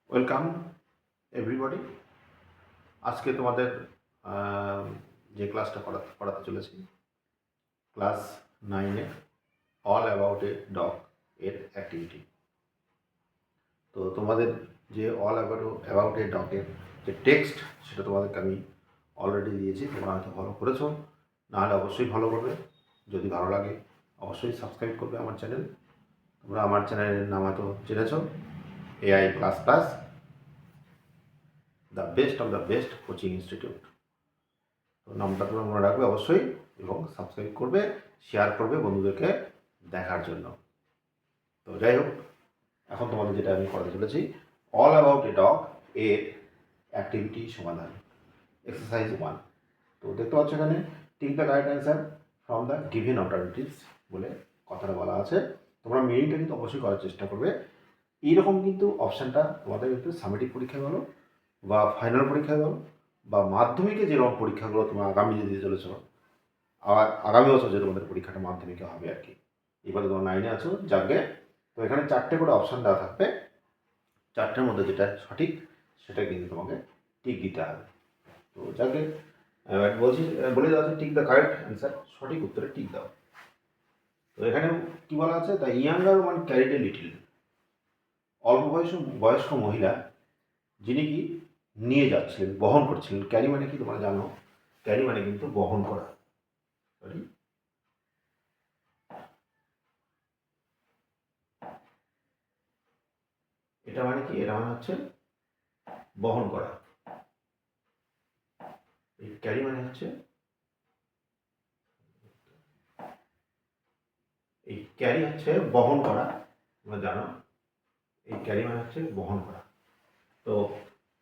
Welcome everybody. আজকে তোমাদের যে ক্লাসটা করাতে চলেছি, ক্লাস 9-এ অল অ্যাবাউট এ ডগ এর অ্যাক্টিভিটি। তো তোমাদের যে অল অ্যাবাউট এ ডগের যে টেক্সট, সেটা তোমাদেরকে আমি অলরেডি দিয়েছি। তোমরা হয়তো ফলো করেছো, নাহলে অবশ্যই ফলো করবে। যদি ভালো লাগে অবশ্যই সাবস্ক্রাইব করবে আমার চ্যানেল। তোমরা আমার চ্যানেলের নাম হয়তো জেনেছ, AI plus plus, the best of the best coaching institute. তো নামটা তোমরা মনে রাখবে অবশ্যই, এবং সাবস্ক্রাইব করবে, শেয়ার করবে বন্ধুদেরকে দেখার জন্য। তো যাই হোক, এখন তোমাদের যেটা আমি করাতে চলেছি, অল অ্যাবাউট এ ডগ এর অ্যাক্টিভিটি সমাধান, এক্সারসাইজ 1। তো দেখতে পাচ্ছ এখানে tick the right answer from the given alternatives বলে কথাটা বলা আছে। তোমরা মেরিটটা কিন্তু অবশ্যই করার চেষ্টা করবে। এইরকম কিন্তু অপশানটা তোমাদের কিন্তু সামেটিক পরীক্ষায় বলো, বা ফাইনাল পরীক্ষায় বলো, বা মাধ্যমিকে যেরকম পরীক্ষাগুলো তোমরা আগামী যে দিতে চলেছ, আর আগামী বছর যে তোমাদের পরীক্ষাটা মাধ্যমিকে হবে আর কি। এবারে তোমার 9-এ আছো, যাকে তো এখানে 4টে করে অপশান দেওয়া থাকবে। 4টের মধ্যে যেটা সঠিক সেটা কিন্তু তোমাকে টিক দিতে হবে। তো যাকে বলছি, বলে দেওয়া আছে টিক দ্য কারেক্ট অ্যান্সার, সঠিক উত্তরে টিক দাও। তো এখানে কি বলা আছে, the younger one carried a little. অল্প বয়স্ক মহিলা যিনি কি নিয়ে যাচ্ছিলেন, বহন করছিলেন। ক্যারি মানে কি তোমরা জানো, ক্যারি মানে কিন্তু বহন করা। সরি, এটা মানে কি, এটা মানে হচ্ছে বহন করা। এই ক্যারি মানে হচ্ছে, এই ক্যারি হচ্ছে বহন করা, তোমরা জানো। এই ক্যারি মানে হচ্ছে বহন করা। তো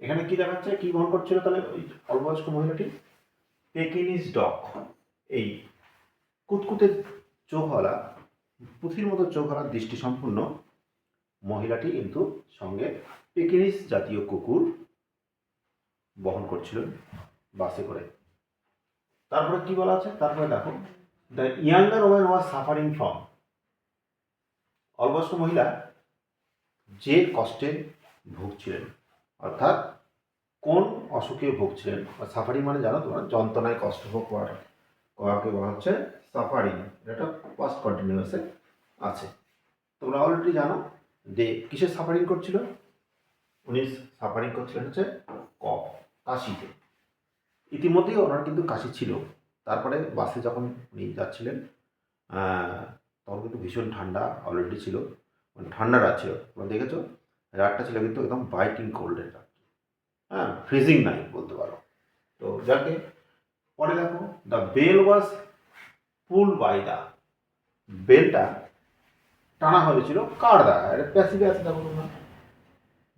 এখানে কি দেখাচ্ছে, কি বহন করছিল তাহলে ওই অল্পবয়স্ক মহিলাটি? পেকিনিস ডগ, এই কুতকুতে চোখওয়ালা, পুঁথির মতো চোখওয়ালা দৃষ্টি সম্পূর্ণ মহিলাটি কিন্তু সঙ্গে পেকিনিস জাতীয় কুকুর বহন করছিলেন বাসে করে। তারপরে কি বলা আছে, তারপরে দেখো, the younger woman was suffering from. অল্পবয়স্ক মহিলা যে কষ্টে ভুগছিলেন, অর্থাৎ কোন অসুখে ভুগছিলেন, বা সাফারিং মানে জানো তোমরা, যন্ত্রণায় কষ্ট ভোগ করাকে বলা হচ্ছে সাফারিং। এটা পাস্ট কন্টিনিউয়াসে আছে। তোমরা অলরেডি জানো যে কিসের সাফারিং করছিল। উনি সাফারিং করছিলেন হচ্ছে কফ, কাশিতে। ইতিমধ্যেই ওনার কিন্তু কাশি ছিল। তারপরে বাসে যখন উনি যাচ্ছিলেন, তখন কিন্তু ভীষণ ঠান্ডা অলরেডি ছিল, মানে ঠান্ডা রাত ছিল। তোমরা দেখেছো, রাতটা ছিল কিন্তু একদম বাইটিং কোল্ডের রাত, হ্যাঁ, ফ্রিজিং নাইট বলতে পারো। তো যাকে পরে দেখো, the bell was pull by the. বেলটা টানা হয়েছিল কার দ্বারা? এটা প্যাসিভে আছে, দেখো তোমরা।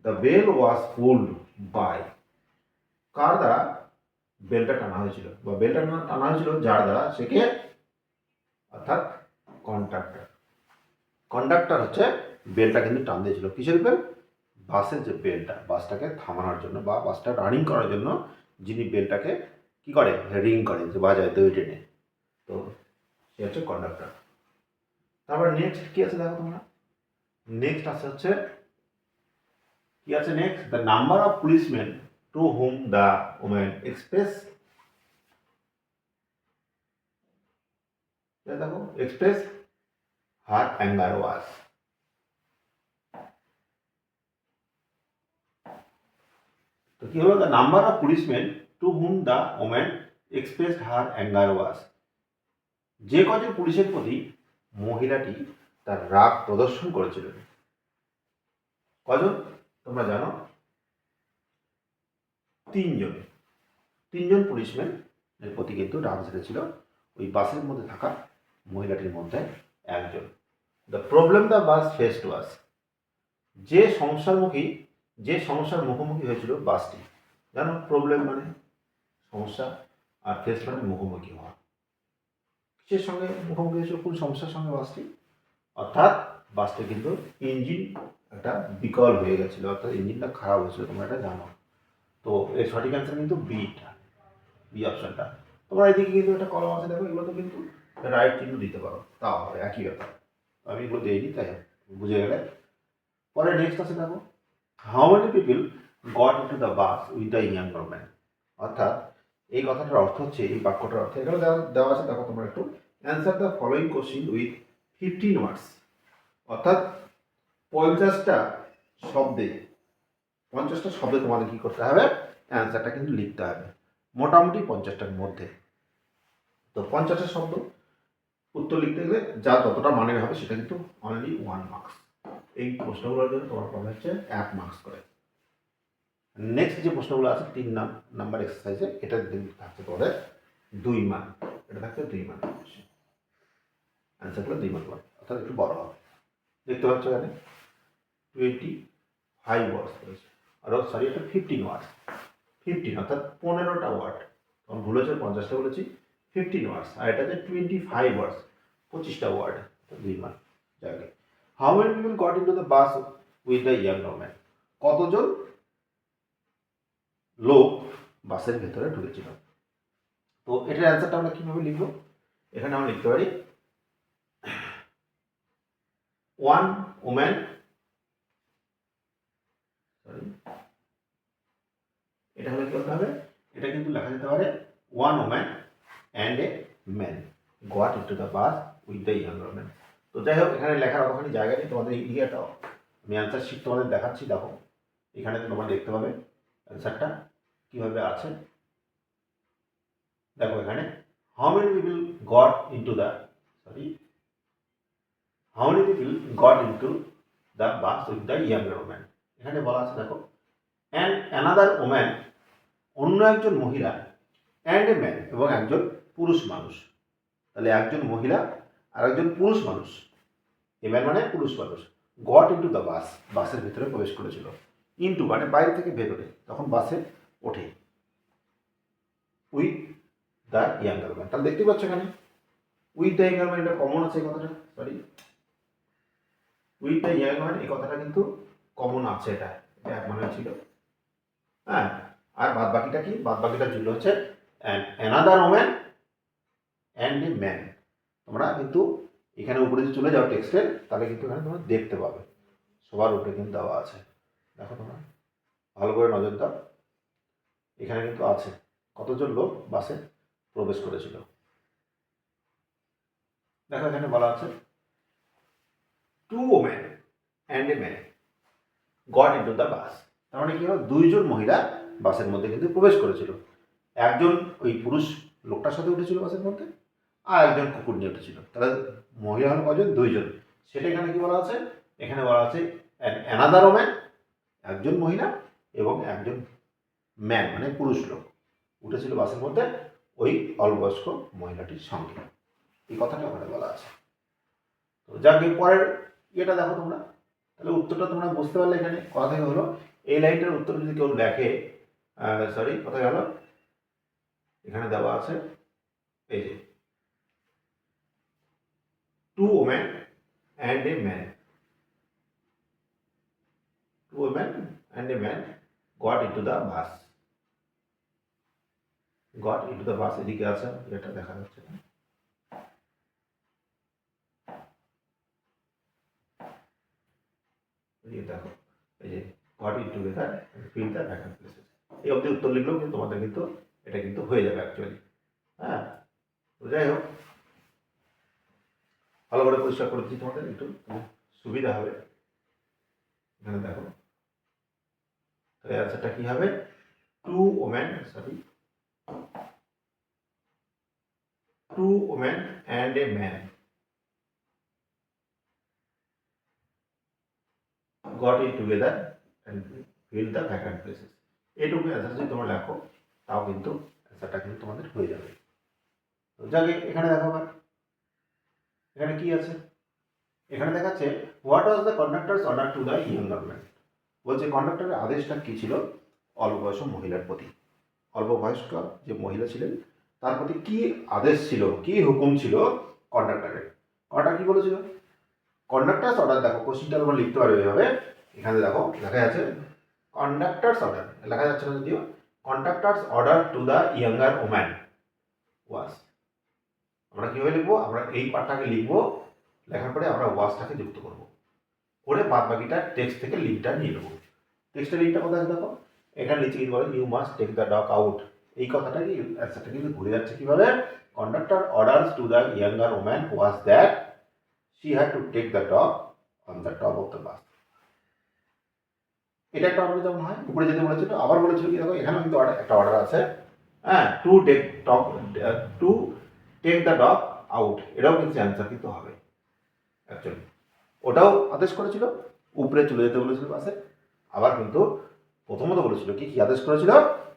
The bell was pulled by, কার দ্বারা বেলটা টানা হয়েছিল, বা বেলটা টানা হয়েছিল যার দ্বারা, সে কে? অর্থাৎ কন্ডাক্টর। কন্ডাক্টর হচ্ছে বেলটা কিন্তু টান দিয়েছিল। কিসের বেল? বাসের যে বেলটা, বাসটাকে থামানোর জন্য বা বাসটা রানিং করার জন্য যিনি বেলটাকে কি করে, রিং করে, যে বাজায় দই টেনে। তো সে হচ্ছে কন্ডাক্টর। তারপর নেক্সট কি আছে দেখো তোমরা। নেক্সট আছে হচ্ছে, কি আছে next, the number of policemen to whom the women express. দেখো, এক্সপ্রেস হার অ্যাঙ্গার ওয়াজ। তো কি হলো, the number of policemen to whom the women express her anger was. যে কজন পুলিশের প্রতি মহিলাটি তার রাগ প্রদর্শন করেছিলেন। কজন তোমরা জানো? 3 জন। 3জন পুলিশম্যান এর প্রতি কিন্তু রাগ ঝেড়েছিল ওই বাসের মধ্যে থাকা মহিলাটির মধ্যে একজন। The problem the bus face to us. যে সমস্যার মুখোমুখি হয়েছিল বাসটি, জানো, প্রবলেম মানে সমস্যা, আর ফেস মানে মুখোমুখি হওয়া। কিসের সঙ্গে মুখোমুখি হয়েছিল, কোন সমস্যার সঙ্গে বাসটি? অর্থাৎ বাসটি কিন্তু ইঞ্জিন একটা বিকল হয়ে গেছিলো, অর্থাৎ ইঞ্জিনটা খারাপ হয়েছিল, তোমরা এটা জানো। তো এর সঠিক অ্যান্সার কিন্তু বিটা, বি অপশনটা। তোমরা এদিকে কিন্তু একটা কলম আছে, দেখো, এগুলো তো কিন্তু রাইট চিহ্ন দিতে পারো, তাও হবে, একই ব্যাপার। আমি এগুলো দিইনি, তাই বুঝে গেলে। পরে নেক্সট আছে দেখো, how many people goat into the bus with the younger man. অর্থাৎ এই কথাটার অর্থ হচ্ছে, এই বাক্যটার অর্থ এখানে দেওয়া আছে, দেখো তোমরা একটু answer the following question with 15 ওয়ার্ডস। অর্থাৎ 50টা শব্দে, 50টা শব্দে তোমাদের কী করতে হবে, অ্যান্সারটা কিন্তু লিখতে হবে, মোটামুটি 50টার মধ্যে। তো 50টা শব্দ উত্তর লিখতে গেলে যা যতটা মানের হবে সেটা কিন্তু অনলি 1 মার্কস। এই প্রশ্নগুলোর জন্য তোমার পাবে হচ্ছে 1 মার্কস করে। নেক্সট যে প্রশ্নগুলো আছে 3 নাম্বার এক্সারসাইজে, এটা থাকছে তোমাদের 2 মার্ক, এটা থাকছে 2 মার্ক, অ্যান্সারগুলো 2 মার্ক, অর্থাৎ একটু বড় হবে। দেখতে পাচ্ছ এখানে 25 ওয়ার্ডস রয়েছে, আর সরি এটা 15 ওয়ার্ডস, 15 অর্থাৎ 15টা ওয়ার্ড, তখন ভুল হয়েছে, 50টা বলেছি, 15 ওয়ার্ডস, আর এটাতে 25 ওয়ার্ডস, 25টা ওয়ার্ড, 2 মার্ক জায়গায়। How many people goat into the bus with the younger man. কতজন লোক বাসের ভেতরে ঢুকেছিল। তো এটার অ্যান্সারটা আমরা কীভাবে লিখব, এখানে আমরা লিখতে পারি 1 ওম্যান, এটা হলে কী করতে হবে, এটা কিন্তু লেখা যেতে পারে 1 woman and a man got into the bus with the younger man. তো যাই হোক, এখানে লেখার অতখানি জায়গা নেই, তোমাদের ইন্ডিয়াটাও আমি অ্যান্সার শিট তোমাদের দেখাচ্ছি। দেখো এখানে তোমরা দেখতে পাবে অ্যান্সারটা কীভাবে আছে। দেখো এখানে how many people goat into the how many people goat into the bus with the younger woman. এখানে বলা আছে দেখো অ্যান্ড অ্যানাদার ওম্যান, অন্য একজন মহিলা, অ্যান্ড এ ম্যান, এবং একজন পুরুষ মানুষ। তাহলে একজন মহিলা আর একজন পুরুষ মানুষ, এ ম্যান মানে পুরুষ মানুষ, গট ইনটু দ্য বাস, বাসের ভিতরে প্রবেশ করেছিল। ইনটু মানে বাইরে থেকে ভেতরে, তখন বাসে ওঠে, উইথ দ্য ইয়াঙ্গার ম্যান। তাহলে দেখতে পাচ্ছ এখানে উইথ দ্য ইয়াঙ্গার ম্যান, এটা কমন আছে এই কথাটা, sorry with the younger man এই কথাটা কিন্তু কমন আছে, এটা এক মানে ছিল, হ্যাঁ। আর বাদ বাকিটা কি, বাদ বাকিটা জুড়ে হচ্ছে another woman and a man. তোমরা কিন্তু এখানে উপরে যদি চলে যাও টেক্সটে, তাহলে কিন্তু এখানে তোমরা দেখতে পাবে সবার উপরে কিন্তু দেওয়া আছে। দেখো তোমরা ভালো করে নজর দাও, এখানে কিন্তু আছে কতজন লোক বাসে প্রবেশ করেছিল। দেখো এখানে বলা আছে 2 woman and a man got into the বাস। তার মানে কি হলো, 2জন মহিলা বাসের মধ্যে কিন্তু প্রবেশ করেছিল। একজন ওই পুরুষ লোকটার সাথে উঠেছিল বাসের মধ্যে, আর একজন কুকুর নিয়ে উঠেছিল। তাহলে মহিলা হলো কজন, 2জন। সেটা এখানে কি বলা আছে, এখানে বলা আছে অ্যানাদার ওম্যান, একজন মহিলা, এবং একজন ম্যান মানে পুরুষ লোক উঠেছিল বাসের মধ্যে ওই অল্পবয়স্ক মহিলাটির সঙ্গে। এই কথাটা ওখানে বলা আছে। তো যাক, পরের ইয়েটা দেখো তোমরা, তাহলে উত্তরটা তোমরা বুঝতে পারলে। এখানে কথা থেকে হলো, এই লাইনটার উত্তর যদি কেউ লেখে, সরি কোথায় গেল, এখানে দেওয়া আছে এই যে 2 woman and a man, 2 woman and a man got into the bus, got into the bus, এদিকে আছে, এটা দেখা যাচ্ছে না, দেখো এই যে got in together fill the vacant places. এই অবধি উত্তর লিখলেও কিন্তু তোমাদের কিন্তু এটা কিন্তু হয়ে যাবে অ্যাকচুয়ালি, হ্যাঁ। তো যাই হোক, ভালো করে পরিষ্কার করে দিচ্ছি, তোমাদের একটু সুবিধা হবে। এখানে দেখো তাহলে অ্যান্সারটা কি হবে, 2 woman and a man got in together and fill the vacant places. এইটুকু অ্যান্সার যদি তোমরা লেখো, তাও কিন্তু অ্যান্সারটা কিন্তু তোমাদের হয়ে যাবে। তো যাকে এখানে দেখো, এখানে কি আছে, এখানে দেখাচ্ছে what was the কন্ডাক্টরস order to the younger man. বলছে কন্ডাক্টরের আদেশটা কি ছিল অল্প বয়স্ক মহিলার প্রতি। অল্প বয়স্ক যে মহিলা ছিলেন তার প্রতি কি আদেশ ছিল, কি হুকুম ছিল কন্ডাক্টরের। কন্ডাক্টর কি বলেছিল, কন্ডাক্টরস অর্ডার, দেখো কোশ্চিনটা তোমরা লিখতে পারবে এইভাবে। এখানে দেখো লেখা আছে কন্ডাক্টরস অর্ডার, লেখা যাচ্ছে না যদিও, কন্ডাক্টরস order to the younger woman ওয়াজ। আমরা কীভাবে লিখবো, আমরা এই পার্টটাকে লিখবো, লেখার পরে আমরা ওয়াজটাকে যুক্ত করবো, করে বাদ বাকিটা টেক্সট থেকে লিঙ্কটা নিয়ে নেবো। তো টেক্সটের এইটা কথা আছে দেখো, এখানে নিচে কিন্তু বলে you must take the dog out. এই কথাটা কি অ্যান্সারটা কিন্তু ঘুরে যাচ্ছে কিভাবে, conductor orders to the younger woman was that she had to take the dog on the top of the bus. এটা একটা অর্ডার যেমন হয়, উপরে যেতে বলেছিল, আবার বলেছিল কি দেখো এখানেও কিন্তু একটা অর্ডার আছে, হ্যাঁ, to take the dog out, এটাও কিন্তু অ্যান্সার কিন্তু হবে অ্যাকচুয়ালি। ওটাও আদেশ করেছিল উপরে চলে যেতে বলেছিল বাসে, আবার কিন্তু প্রথমত বলেছিল কি কি আদেশ করেছিল,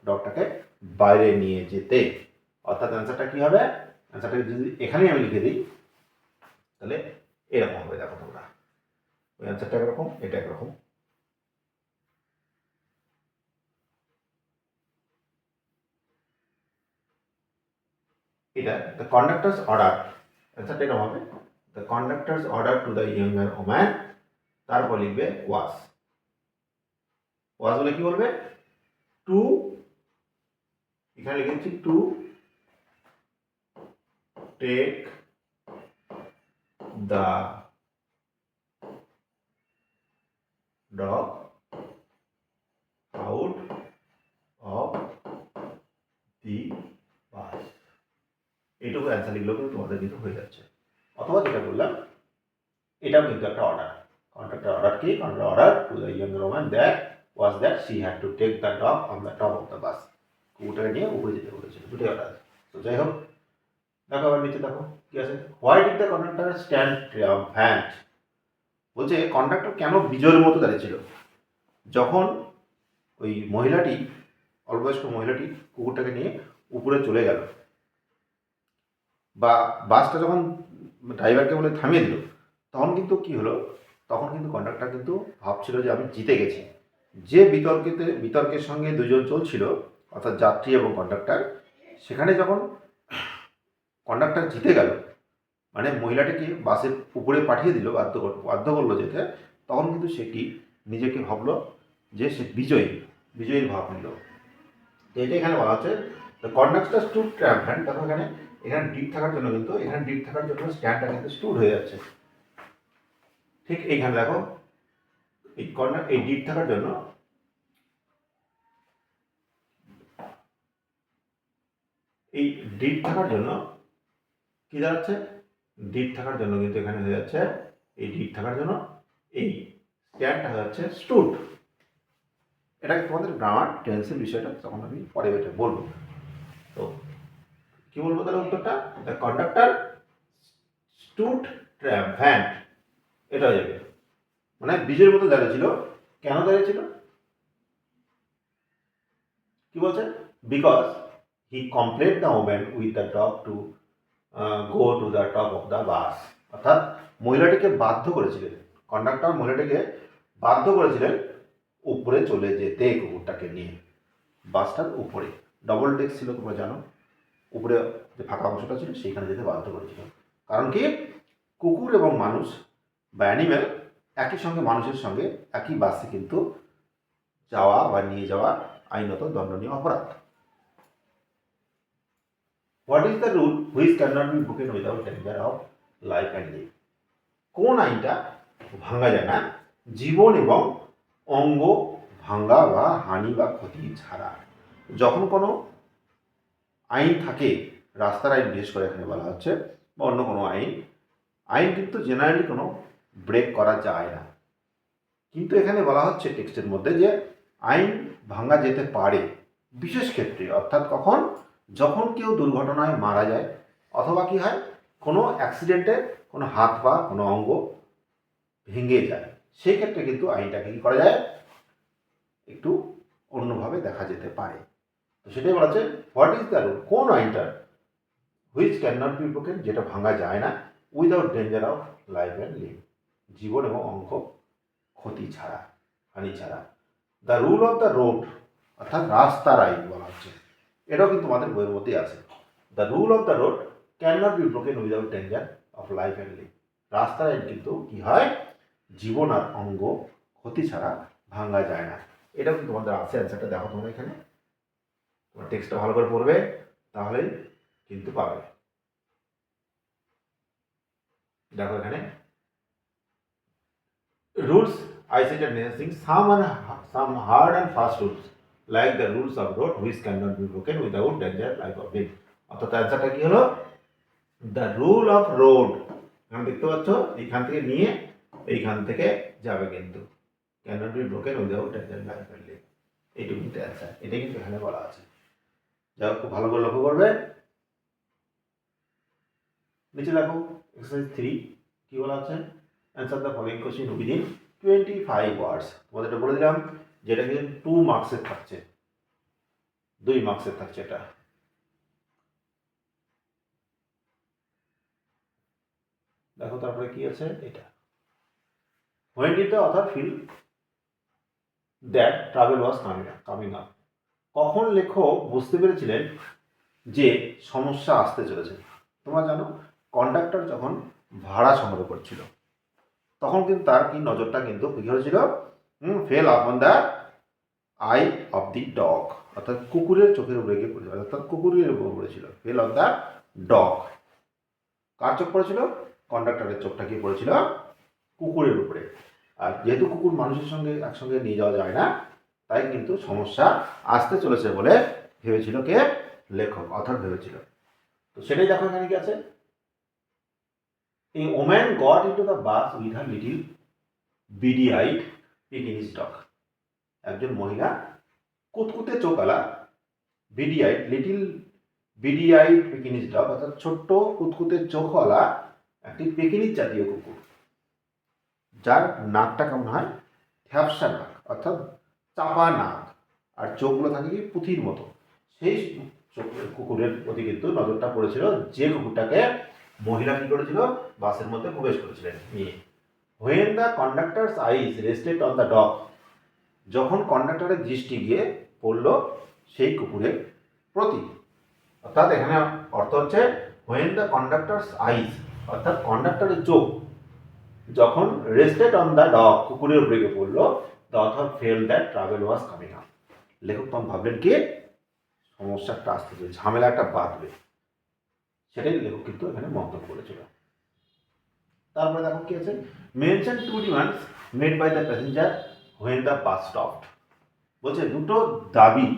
ডগটাকে বাইরে নিয়ে যেতে। অর্থাৎ অ্যান্সারটা কি হবে, অ্যান্সারটা যদি এখানেই আমি লিখে দিই তাহলে এরকম হবে, দেখো তোমরা ওই অ্যান্সারটা একরকম, এটা একরকম। এটা দ্য কন্ডাক্টরস অর্ডার, অ্যান্সারটা এরকম হবে, the কন্ডাক্টরস order to the younger woman, তারপর লিখবে ওয়াজ। ওয়াজ বলে কি বলবে, টু, এখানে লিখেছি to take the dog out of the bus. এইটুকু অ্যান্সার লিখলেও কিন্তু তোমাদের কিন্তু হয়ে যাচ্ছে। অথবা যেটা বললাম এটাও কিন্তু একটা অর্ডার, কন্ট্রাক্টর অর্ডার কি, contractor order to the younger woman that was that she had to take the dog on the top of the bus. কুকুরটাকে নিয়ে উপরে যেতে বলেছিল, দুটোই অর্ডার আছে। তো যাই হোক, দেখো আবার নিচে দেখো কি আছে, why did the conductor stand triumphant, বলছে কন্ডাক্টর কেন বিজয়ের মতো দাঁড়িয়েছিল যখন ওই মহিলাটি, অল্পবয়স্ক মহিলাটি কুকুরটাকে নিয়ে উপরে চলে গেল, বা বাসটা যখন ড্রাইভারকে বলে থামিয়ে দিল, তখন কিন্তু কি হলো, তখন কিন্তু কন্ডাক্টর কিন্তু ভাবছিল যে আমি জিতে গেছি। যে বিতর্কের সঙ্গে দুজন চলছিল, অর্থাৎ যাত্রী এবং কন্ডাক্টর, সেখানে যখন কন্ডাক্টর জিতে গেল, মানে মহিলাটিকে বাসের উপরে পাঠিয়ে দিল, বাধ্য করলো যেতে, তখন কিন্তু সেটি নিজেকে ভাবলো যে সে বিজয়ীর ভাব নিল। তো এটা এখানে বলা হচ্ছে দ্য কন্ডাক্টর স্টুড ট্রায়াম্ফ্যান্ট, দেখো এখানে ডিপ থাকার জন্য কিন্তু এখানে ডিপ থাকার জন্য স্ট্যান্ডটা কিন্তু স্টুড হয়ে যাচ্ছে। ঠিক এইখানে দেখো এই ডিপ থাকার জন্য এই ডিপ থাকার জন্য কি দাঁড়াচ্ছে, ডিপ থাকার জন্য কিন্তু এখানে হয়ে যাচ্ছে, এই ডিপ থাকার জন্য এই স্ট্যান্ডটা হয়ে যাচ্ছে স্টুড। এটা তোমাদের গ্রামার টেন্সের বিষয়টা তখন আমি পরে এটা বলবো। তো কি বলবো তাহলে উত্তরটা, দ্য কন্ডাক্টর স্টুড ট্রায়াম্ফ্যান্ট, এটা হয়ে যাবে, মানে বিজয়ের মতো দাঁড়িয়েছিল। কেন দাঁড়িয়েছিল, কি বলছে, because he complete the woman with the dog to go to the top of the বাস। অর্থাৎ মহিলাটিকে বাধ্য করেছিলেন, কন্ডাক্টর মহিলাটিকে বাধ্য করেছিলেন উপরে চলে যেতে কুকুরটাকে নিয়ে, বাসটার উপরে ডবল ডেস্ক ছিল তোমরা জানো, উপরে যে ফাঁকা অংশটা ছিল সেইখানে যেতে বাধ্য করেছিল। কারণ কি, কুকুর এবং মানুষ বা অ্যানিম্যাল একই সঙ্গে মানুষের সঙ্গে একই বাসে কিন্তু যাওয়া বা নিয়ে যাওয়া আইনত দণ্ডনীয় অপরাধ। What is the rule which can not be broken without danger of life and live, কোন আইনটা ভাঙা যায় না জীবন এবং অঙ্গ ভাঙা বা হানি বা ক্ষতি ছাড়া। যখন কোনো আইন থাকে, রাস্তার আইন বিশেষ করে এখানে বলা হচ্ছে, বা অন্য কোনো আইন কিন্তু জেনারেলি কোনো ব্রেক করা যায় না। কিন্তু এখানে বলা হচ্ছে টেক্সটের মধ্যে যে আইন ভাঙা যেতে পারে বিশেষ ক্ষেত্রে, অর্থাৎ কখন, যখন কেউ দুর্ঘটনায় মারা যায়, অথবা কি হয় কোনো অ্যাক্সিডেন্টে কোনো হাত পা কোনো অঙ্গ ভেঙে যায়, সেই ক্ষেত্রে কিন্তু আইনটাকে কী করা যায়, একটু অন্যভাবে দেখা যেতে পারে। তো সেটাই বলা হচ্ছে হোয়াট ইজ দ্য রুল, কোন আইনটা, which can not be broken, যেটা ভাঙা যায় না, without danger of life and লিভ, জীবন এবং অঙ্গ ক্ষতি ছাড়া, হানি ছাড়া। The rule of the road, অর্থাৎ রাস্তার আইন বলা হচ্ছে, এটাও কিন্তু আমাদের বইয়ের মধ্যেই আছে। The rule of the road can not be broken without danger of life and live, রাস্তার আইন কিন্তু কি হয়, জীবন আর অঙ্গ ক্ষতি ছাড়া ভাঙা যায় না। এটাও কিন্তু তোমাদের আছে, অ্যান্সারটা দেখো তোমরা এখানে, তোমার টেক্সটটা ভালো করে পড়বে তাহলেই কিন্তু পাবে। দেখো এখানে rules I said necessary some hard and fast rules like the rules of road which cannot be broken without danger life of death. অর্থাৎ অ্যান্সারটা কি হলো? The rule of road. এখন দেখতে পাচ্ছ এইখান থেকে নিয়ে এইখান থেকে যাবে, কিন্তু cannot be broken without danger life of death. এইটুকু কিন্তু অ্যান্সার, এটাই কিন্তু এখানে বলা আছে। যাই হোক, খুব ভালো করে লক্ষ্য করবে। নিচে দেখো এক্সারসাইজ 3 কি বলা আছে? Answer the following question within 25 ওয়ার্ডস। তোমাদের এটা বলে দিলাম যেটা কিন্তু 2 মার্কসের থাকছে, 2 মার্কসের থাকছে এটা। দেখো তারপরে কি আছে এটা, when did the author feel that trouble was coming up? কখন লেখক বুঝতে পেরেছিলেন যে সমস্যা আসতে চলেছে? তোমরা জানো কন্ডাক্টর যখন ভাড়া সংগ্রহ করছিল তখন কিন্তু তার কি নজরটা কিন্তু কি হয়েছিল? Fail upon the I of the dog, অর্থাৎ কুকুরের চোখের উপরে গিয়ে পড়েছিল, অর্থাৎ কুকুরের উপর পড়েছিল। ফেল অফ দ্য ডগ, কার চোখ পড়েছিল? কন্ডাক্টরের চোখটা গিয়ে পড়েছিল কুকুরের উপরে। আর যেহেতু কুকুর মানুষের সঙ্গে একসঙ্গে নিয়ে যাওয়া যায় না, তাই কিন্তু সমস্যা আসতে চলেছে বলে ভেবেছিল কে? লেখক, অথর ভেবেছিল। তো সেটাই দেখো এখানে কি আছে, A woman got into the bus with her little beady-eyed Pekingese dog. একজন মহিলা কুতকুতে চোখওয়ালা লিটিল beady-eyed Pekingese dog, অর্থাৎ ছোট্ট কুতকুতে চোখওয়ালা একটি পেকিনিজ জাতীয় কুকুর, যার নাকটা কেমন হয়? ধ্যাপসা নাক, অর্থাৎ চাপা নাক, আর চোখগুলো থাকে কি পুঁথির মতো। সেই কুকুরের প্রতি কিন্তু নজরটা পড়েছিল, যে কুকুরটাকে মহিলা কি করেছিল? বাসের মধ্যে প্রবেশ করেছিলেন নিয়ে। When the conductor's eyes rested on the dog, যখন কন্ডাক্টরের দৃষ্টি গিয়ে পড়ল সেই কুকুরের প্রতি, অর্থাৎ এখানে অর্থ হচ্ছে when the conductor's eyes, অর্থাৎ কন্ডাক্টরের চোখ যখন রেস্টেড অন দ্য ডগ, কুকুরের উপরে গিয়ে পড়ল, the author felt that trouble was coming up. লেখক তখন ভাবলেন কি সমস্যাটা আসতে চলেছে, ঝামেলা একটা বাঁধবে, সেটাই লেখক কিন্তু এখানে মন্তব্য করেছিল। তারপরে দেখো কি আছে, mention 2 demands made by the passenger when the bus stopped. বলছে দুটো দাবি,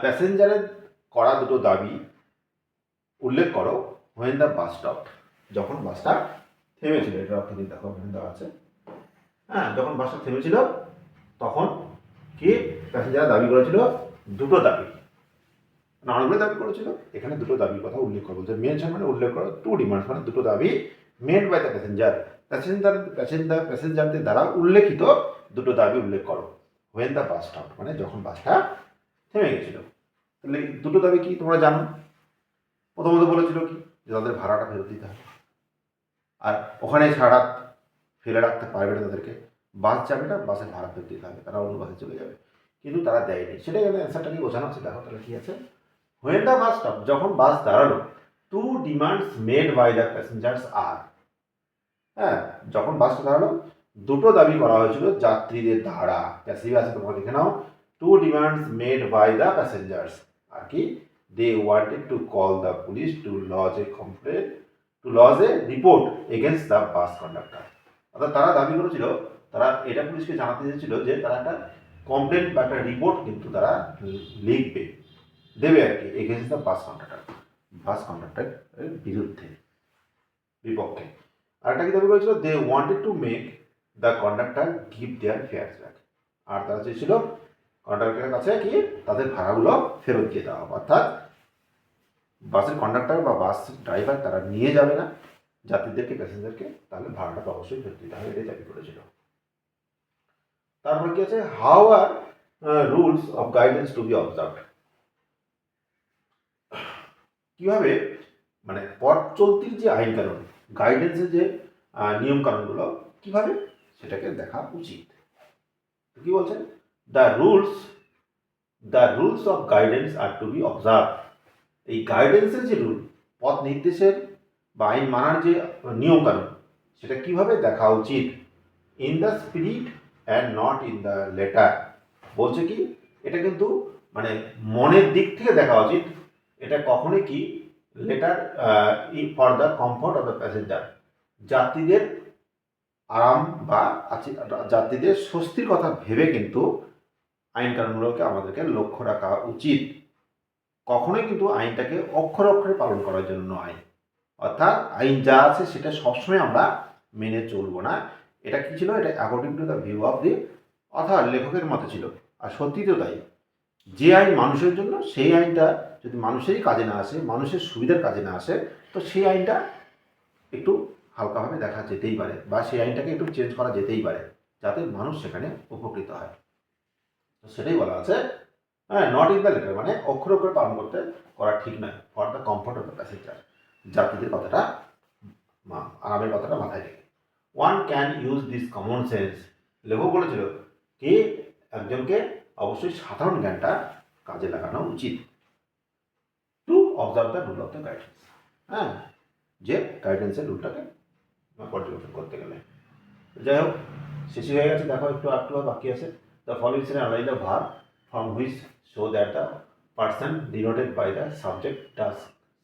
প্যাসেঞ্জারের করা দুটো দাবি উল্লেখ করো হোয়েন দ্য বাস স্টপড, যখন বাসটা থেমেছিল। এটা অর্থ দিয়ে দেখো এখানে দেওয়া আছে। হ্যাঁ, যখন বাসটা থেমেছিল তখন কি প্যাসেঞ্জার দাবি করেছিল? দুটো দাবি, অনেকগুলো দাবি করেছিল, এখানে দুটো দাবির কথা উল্লেখ করো। বলছে মেনশন মানে উল্লেখ করো, 2 ডিমান্ডস মানে দুটো দাবি, মেড বাই দ্য প্যাসেঞ্জারদের দ্বারা উল্লেখিত দুটো দাবি উল্লেখ করো হোয়েন দ্য বাস স্টপ, মানে যখন বাসটা থেমে গেছিল। তাহলে দুটো দাবি কি তোমরা জানো? প্রথমত বলেছিল কি যে তাদের ভাড়াটা ফেরত দিতে হবে, আর ওখানে সারা ফেলে রাখতে পারবে না তাদেরকে, বাস যাবে না, বাসের ভাড়া ফেরত দিতে হবে, তারা অন্য বাসে চলে যাবে, কিন্তু তারা দেয়নি। সেটাই এখানে অ্যান্সারটাকে বোঝানো হচ্ছে। দেখো তাহলে কি আছে, হোয়েন দ্য বাস স্টপ, যখন বাস দাঁড়ালো, 2 demands made by the passengers আর, হ্যাঁ, যখন বাসটা দাঁড়ালো দুটো দাবি করা হয়েছিল যাত্রীদের দ্বারা। প্যাসিভ আছে তোমরা দেখে নাও, 2 demands made by the passengers, আর কি they wanted to call the police to lodge a complaint, to lodge a report against the bus conductor. অর্থাৎ তারা দাবি করেছিল, তারা এটা পুলিশকে জানাতে চেয়েছিল যে তারা একটা কমপ্লেন বা একটা রিপোর্ট কিন্তু তারা লিখবে, দেবে আর কি, এগেনস্ট দ্য বাস কন্ডাক্টরের বিরুদ্ধে, বিপক্ষে। আর একটা কি দাবি করেছিল, they wanted to make the conductor give their fares back, আর তারা চেয়েছিল কন্ডাক্টরের কাছে কি তাদের ভাড়াগুলো ফেরত দিয়ে দেওয়া, অর্থাৎ বাসের কন্ডাক্টর বা বাস ড্রাইভার তারা নিয়ে যাবে না যাত্রীদেরকে, প্যাসেঞ্জারকে, তাহলে ভাড়াটা অবশ্যই ফেরত দিতে হবে, এটাই দাবি করেছিল। তারপর কি আছে, how are rules of guidance to be observed, কিভাবে মানে পথ চলতির যে আইন কানুন, গাইডেন্সের যে নিয়ম কানুনগুলো কিভাবে সেটাকে দেখা উচিত। কি বলছেন, the rules of guidance are to be observe, এই গাইডেন্সের যে রুল, পথ নির্দেশের বা আইন মানার যে নিয়ম কানুন, সেটা কিভাবে দেখা উচিত, in the spirit and not in the letter. বলছে কি এটা কিন্তু মানে মনের দিক থেকে দেখা উচিত, এটা কখনোই কি letter for the comfort of the passenger, যাত্রীদের আরাম বা যাত্রীদের স্বস্তির কথা ভেবে কিন্তু আইন কানুনগুলোকে আমাদেরকে লক্ষ্য রাখা উচিত। কখনোই কিন্তু আইনটাকে অক্ষরে অক্ষরে পালন করার জন্য নয়। অর্থাৎ আইন যা আছে সেটা সবসময় আমরা মেনে চলবো না। এটা কি ছিল? এটা according to the view of the author, লেখকের মতো ছিল। আর সত্যি তো তাই। যে আইন মানুষের জন্য, সেই আইনটা যদি মানুষেরই কাজে না আসে, মানুষের সুবিধার কাজে না আসে, তো সেই আইনটা একটু হালকাভাবে দেখা যেতেই পারে, বা সেই আইনটাকে একটু চেঞ্জ করা যেতেই পারে, যাতে মানুষ সেখানে উপকৃত হয়। তো সেটাই বলা আছে, হ্যাঁ, নট ইন দ্য লেটার, মানে অক্ষরে অক্ষরে পালন করতে করা ঠিক নয়, for the comfort of the passenger, যাত্রীদের কথাটা, আরামের কথাটা মাথায় রেখে। One can use this common sense, লেখক বলেছিল কি একজনকে অবশ্যই সাধারণ জ্ঞানটা কাজে লাগানো উচিত, to observe the rule of the guidance, হ্যাঁ, যে গাইডেন্সের রুলটাকে পর্যবেক্ষণ করতে গেলে। যাই হোক, শেষই হয়ে গেছে, দেখো একটু একটু বাকি আছে। The following analyse the verb from which show that the person denoted by the subject does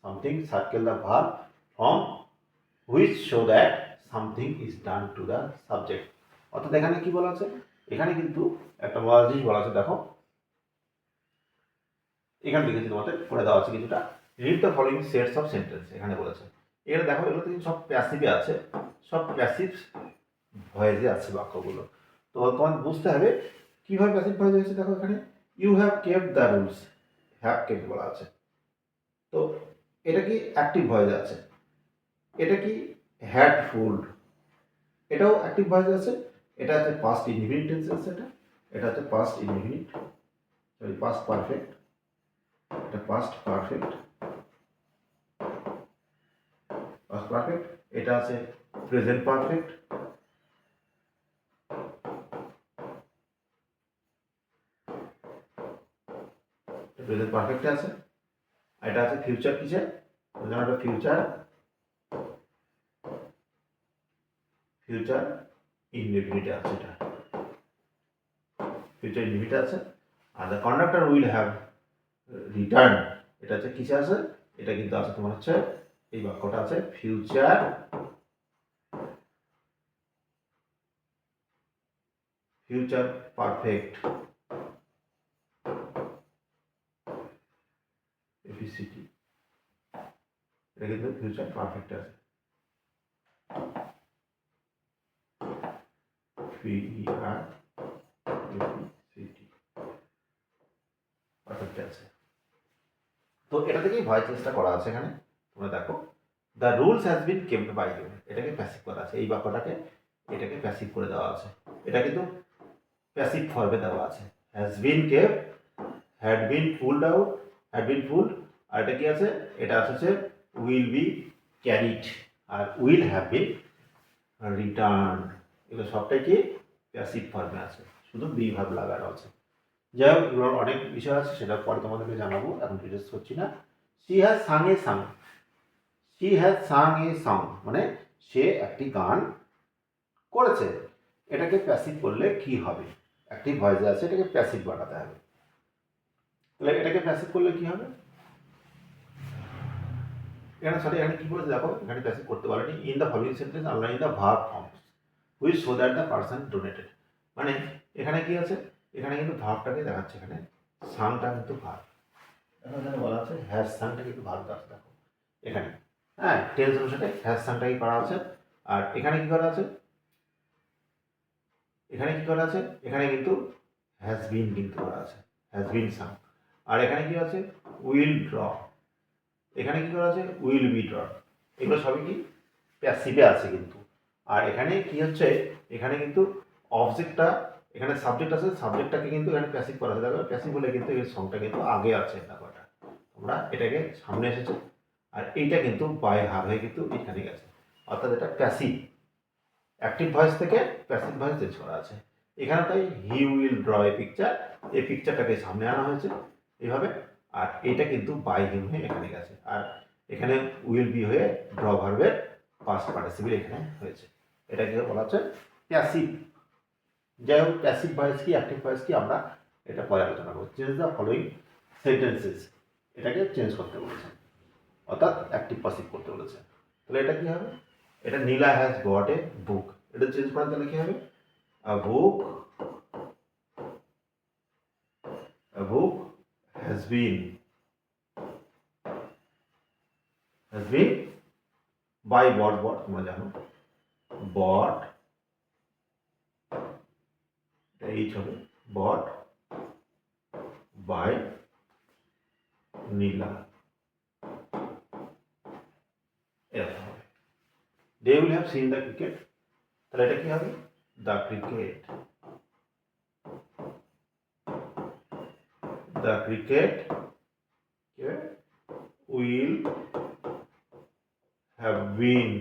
something, circle the verb from which show that something is done to the subject. অর্থাৎ এখানে কি বলা আছে? এখানে কিন্তু একটা মজার জিনিস বলা আছে, দেখো এখানে লিখেছি, তোমাদের করে দেওয়া আছে কিছুটা। Read the following sets of sentence, এখানে বলেছে। এখানে দেখো এগুলো কিন্তু সব প্যাসিভে আছে, সব প্যাসিভ ভয়েসে আছে বাক্যগুলো। তো তোমার বুঝতে হবে কীভাবে প্যাসিভ ভয়েস হয়েছে। দেখো এখানে you have kept the rules, have kept বলা আছে। তো এটা কি অ্যাক্টিভ ভয়েসে আছে। এটা কি হ্যাড ফুলড, এটাও অ্যাক্টিভ ভয়েসে আছে। এটা হচ্ছে পাস্ট ইনডিফিনিট টেন্সে আছে, এটা হচ্ছে past indefinite, sorry past perfect, এটা পাস্ট পারফেক্ট, পাস্ট পারফেক্ট, এটা আছে প্রেজেন্ট পারফেক্ট, প্রেজেন্ট পারফেক্টে আছে। এটা আছে ফিউচার কিসে, একটা ফিউচার, ফিউচার ইনডিফিনিটে আছে, এটা ফিউচার ইনডিফিনিটে আছে। Are the conductor will have return, এটা হচ্ছে কিসে আছে, এটা কিন্তু আছে তোমার হচ্ছে এই বাক্যটা আছে ফিউচার, ফিউচার পারফেক্ট, এফিসিটি, এটা কিন্তু ফিউচার পারফেক্ট আছে, পারফেক্ট আছে। তো এটা থেকেই ভয়েস চেঞ্জটা করা আছে এখানে, তোমরা দেখো the rules has been kept by you, এটাকে প্যাসিভ করা আছে, এই বাক্যটাকে এটাকে প্যাসিভ করে দেওয়া আছে, এটা কিন্তু প্যাসিভ ফর্মে দেওয়া আছে। Has been kept, had been pulled out, had been pulled, আর এটা কি আছে, এটা আছে উইল বি ক্যারিড, আর উইল হ্যাভ বিন রিটার্ন, এগুলো সবটাই কি প্যাসিভ ফর্মে আছে, শুধু বি ভাব লাগানো আছে। যাই হোক, এগুলোর অনেক বিষয় আছে, সেটা পরে তোমাদেরকে জানাবো, এখন ডিটেলস করছি না। She has sung a song, she has sung a song মানে সে একটি গান করেছে। এটাকে প্যাসিভ করলে কি হবে? অ্যাক্টিভ ভয়েসে আছে, এটাকে প্যাসিভ বানাতে হবে। তাহলে এটাকে প্যাসিভ করলে কি হবে? এখানে সরি, এখানে কি বলেছে দেখো, এখানে প্যাসিভ করতে পারেনি। In the following sentence underline the verb forms which show that the person donated, মানে এখানে কি আছে, এখানে কিন্তু ভার্বটাকে দেখাচ্ছে, এখানে সাংটা কিন্তু ভার্ব, এখানে বলা আছে হ্যাজ সাংটা কিন্তু ভার্ব আছে, দেখো এখানে, হ্যাঁ, টেন্স অনুসারে হ্যাজ সাংটাকে করা আছে। আর এখানে কি করা আছে, এখানে কি করা আছে, এখানে কিন্তু হ্যাজ বিন কিন্তু করা আছে, হ্যাজ বিন সাং। আর এখানে কি আছে, উইল ড্র, এখানে কি করা আছে, উইল বি ড্র, এগুলো সবই কি প্যাসিভে আছে কিন্তু। আর এখানে কি হচ্ছে, এখানে কিন্তু অবজেক্টটা, এখানে সাবজেক্ট আছে, সাবজেক্টটাকে কিন্তু এখানে প্যাসিভ করা আছে, দেখো প্যাসিভ হলে কিন্তু এর সংটা কিন্তু আগে আছে, ব্যাপারটা তোমরা এটাকে সামনে এসেছে, আর এইটা কিন্তু বাই হার হয়ে কিন্তু এখানে গেছে, অর্থাৎ এটা প্যাসিভ, অ্যাক্টিভ ভয়েস থেকে প্যাসিভ ভয়েস চেঞ্জ করা আছে এখানে। তাই he will draw a picture, এই পিকচারটাকে সামনে আনা হয়েছে এইভাবে, আর এটা কিন্তু বাই হিম হয়ে এখানে গেছে, আর এখানে উইল বি হয়ে ড্র ভার্বের পাস্ট পার্টিসিপল এখানে হয়েছে, এটাকে বলা হচ্ছে প্যাসিভ। যাই হোক, প্যাসিভ ভয়েস কি অ্যাক্টিভ ভয়েস কি আমরা এটা পরে আলোচনা করব। চেঞ্জ দ্য ফলোইং সেন্টেন্সেস, এটাকে চেঞ্জ করতে বলেছে, অর্থাৎ অ্যাক্টিভ প্যাসিভ করতে বলেছে। তাহলে এটা কি হবে, এটা নীলা হ্যাজ গট এ বুক, এটা চেঞ্জ করার তাহলে কি হবে? A book has been by bought তোমরা জানো, bought এইচ হবে, bought by নীলা, এরকম হবে। They will have seen the cricket, তাহলে এটা কি হবে? The cricket will have been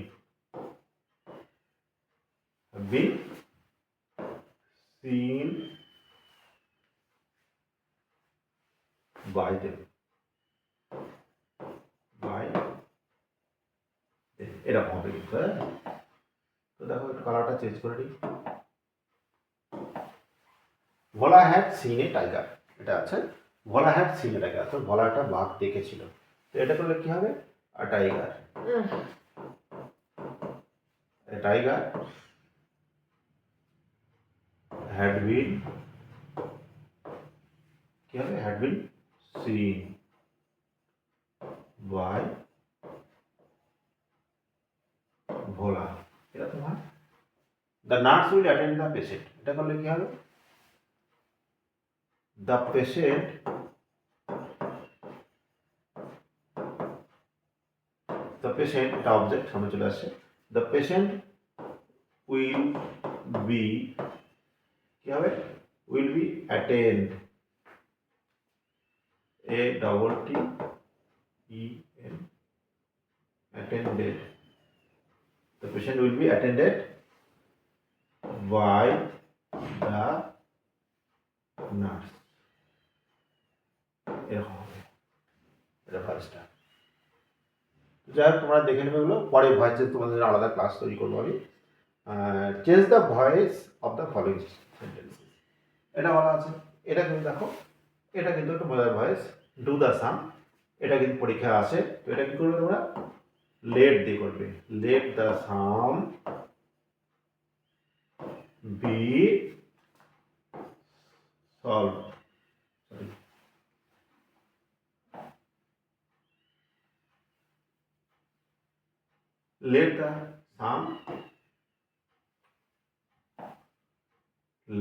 seen by them, এরকম হবে কিন্তু। হ্যাঁ, তো দেখো একটু কালারটা চেঞ্জ করে দিই। ভোলা হ্যাড সিন এ টাইগার, এটা আছে ভোলা হ্যাড সিন এ টাইগার, তো ভোলা একটা বাঘ দেখেছিল, তো এটা করলে কি হবে? A tiger, tiger had been, কি হবে? হ্যাড বিন সিন বাই ভোলা, এরকম হয়। The nurse will attend the patient, এটা করলে কি হবে? দ্য পেশেন্ট এটা অবজেক্ট সামনে চলে আসছে। দ্য পেশেন্ট উইল বি, কি হবে? Will be attend, A double T E N, attended, the patient will be attended by the nurse, এরকম হবে, এটা ফার্স্টটা। যাই হোক, তোমরা দেখে নেবে এগুলো, পরে ভয়েসে তোমাদের আলাদা ক্লাস তৈরি করবো আমি। Change the voice of the following sentence, এটা বলা আছে। এটা কিন্তু দেখো, এটা কিন্তু একটা মজার ভয়েস, ডু দ্য সাম, এটা কিন্তু পরীক্ষা আছে। তো এটা কি করবে তোমরা? লেট দিয়ে করবে, let the sum be solve,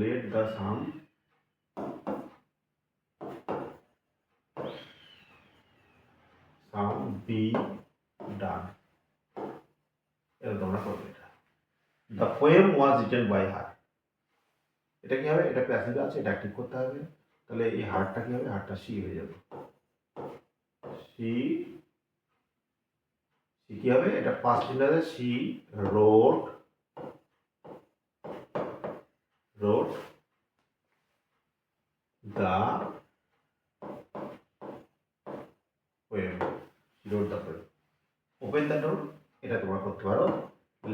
let the sum be done, এরকম তোমরা করবে। এটা the poem was written by her, এটা কি হবে? এটা প্যাসিভ আছে, এটা অ্যাক্টিভ করতে হবে, তাহলে এই হারটা কি হবে? হারটা সি হয়ে যাবে, সি কি হবে? এটা পাস্ট টেন্সে, she wrote the poem, open the door, এটা তোমরা করতে পারো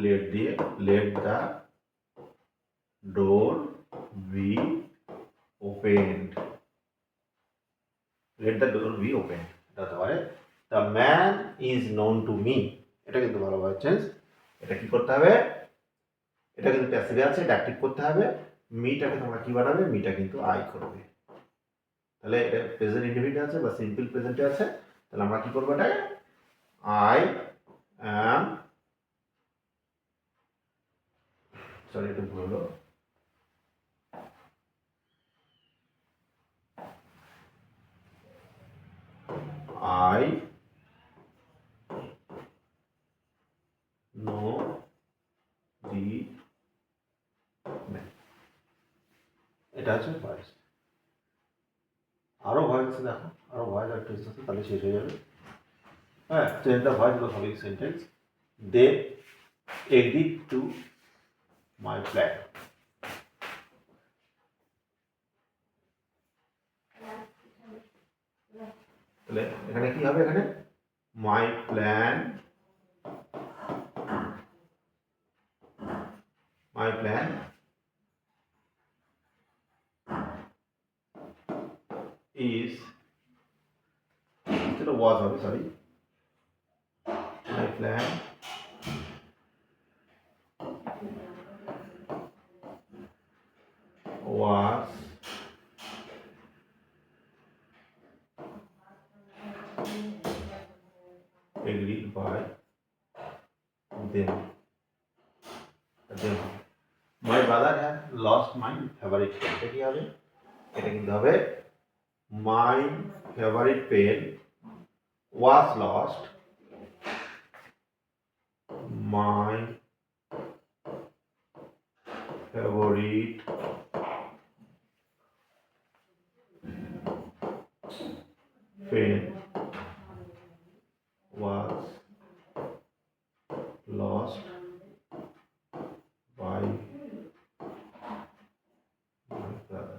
লেট দিয়ে, let the door be opened, let the door be open, এটা হতে পারে the man is known to me, এটা কিন্তু ভালোভাবে চেঞ্জ। এটা কি করতে হবে? এটা কিন্তু প্যাসিভে আছে, এটা অ্যাক্টিভ করতে হবে। মিটাকে তোমরা কি বানাবে? মিটা কিন্তু আই করবে, তাহলে এটা প্রেজেন্ট ইনডিফিনিট আছে বা সিম্পল প্রেজেন্টে আছে, তাহলে আমরা কি করবো? এটা আই অ্যাম, সরি এটা ভুল হলো, I know the man, এটা হচ্ছে ভয়েস। আরো ভয়েস দেখো, আরো ভয়েস একটা আছে, তাহলে শেষ হয়ে যাবে। হ্যাঁ, change the voice of the following sentence, they agreed to my plan, তাহলে এখানে কি হবে? এখানে my plan is, instead of was হবে, sorry, my plan was agreed by them. My brother had lost my favorite pen. এটা কি হবে? এটা কিন্তু হবে my favorite pen was lost. My favorite pen was lost by my brother.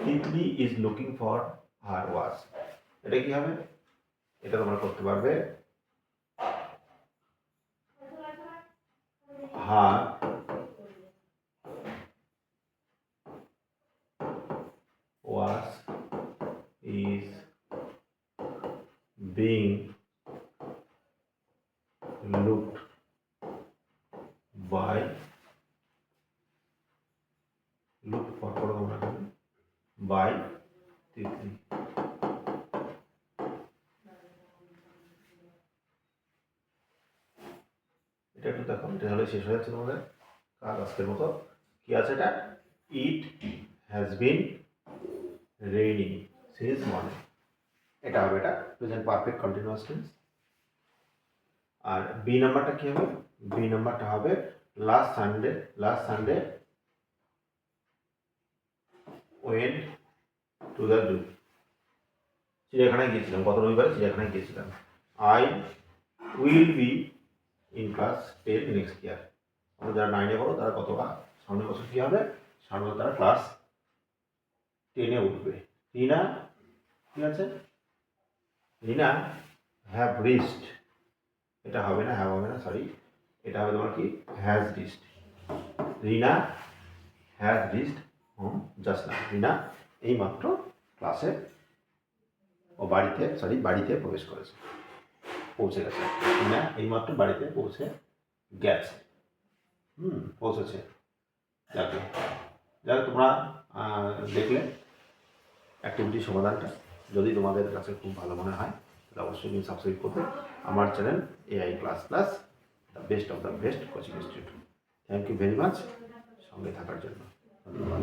Titli is looking for her was. এটা কি হবে? এটা তোমরা করতে পারবে her was is being looked by looked for by Titli. এটা একটু দেখো, এটা হলে শেষ হয়ে যাচ্ছে তোমাদের কাজ আজকের মতো। কি আছে এটা? It has been raining since morning. এটা হবে এটা প্রেজেন্ট পারফেক্ট কন্টিনিউয়াস টেন্স। আর বি নাম্বারটা কি হবে? বি নাম্বারটা হবে last Sunday went to the zoo. চিড়িয়াখানায় গিয়েছিলাম, গত রবিবারে চিড়িয়াখানায় গিয়েছিলাম। I will be in class 10 next year. আমরা যারা 9-এ পড়ো তারা কতটা সামনের বছর কী হবে? সামনে তারা ক্লাস 10-এ উঠবে। রিনা ঠিক আছে, রিনা হ্যাভ রিচড। এটা হবে না, হ্যাভ হবে না, সরি, এটা হবে তোমার কি has reached. Rina has reached home just না। রিনা এইমাত্র ক্লাসে বাড়িতে প্রবেশ করেছে, পৌঁছে গেছে। রিনা এইমাত্র বাড়িতে পৌঁছে গেছে, পৌঁছেছে। যাক তোমরা দেখলে অ্যাক্টিভিটি সমাধানটা। যদি তোমাদের কাছে খুব ভালো মনে হয় তাহলে অবশ্যই তুমি সাবস্ক্রাইব করবে আমার channel AI class class, the best of the best coaching institute. Thank you very much সঙ্গে থাকার জন্য, ধন্যবাদ।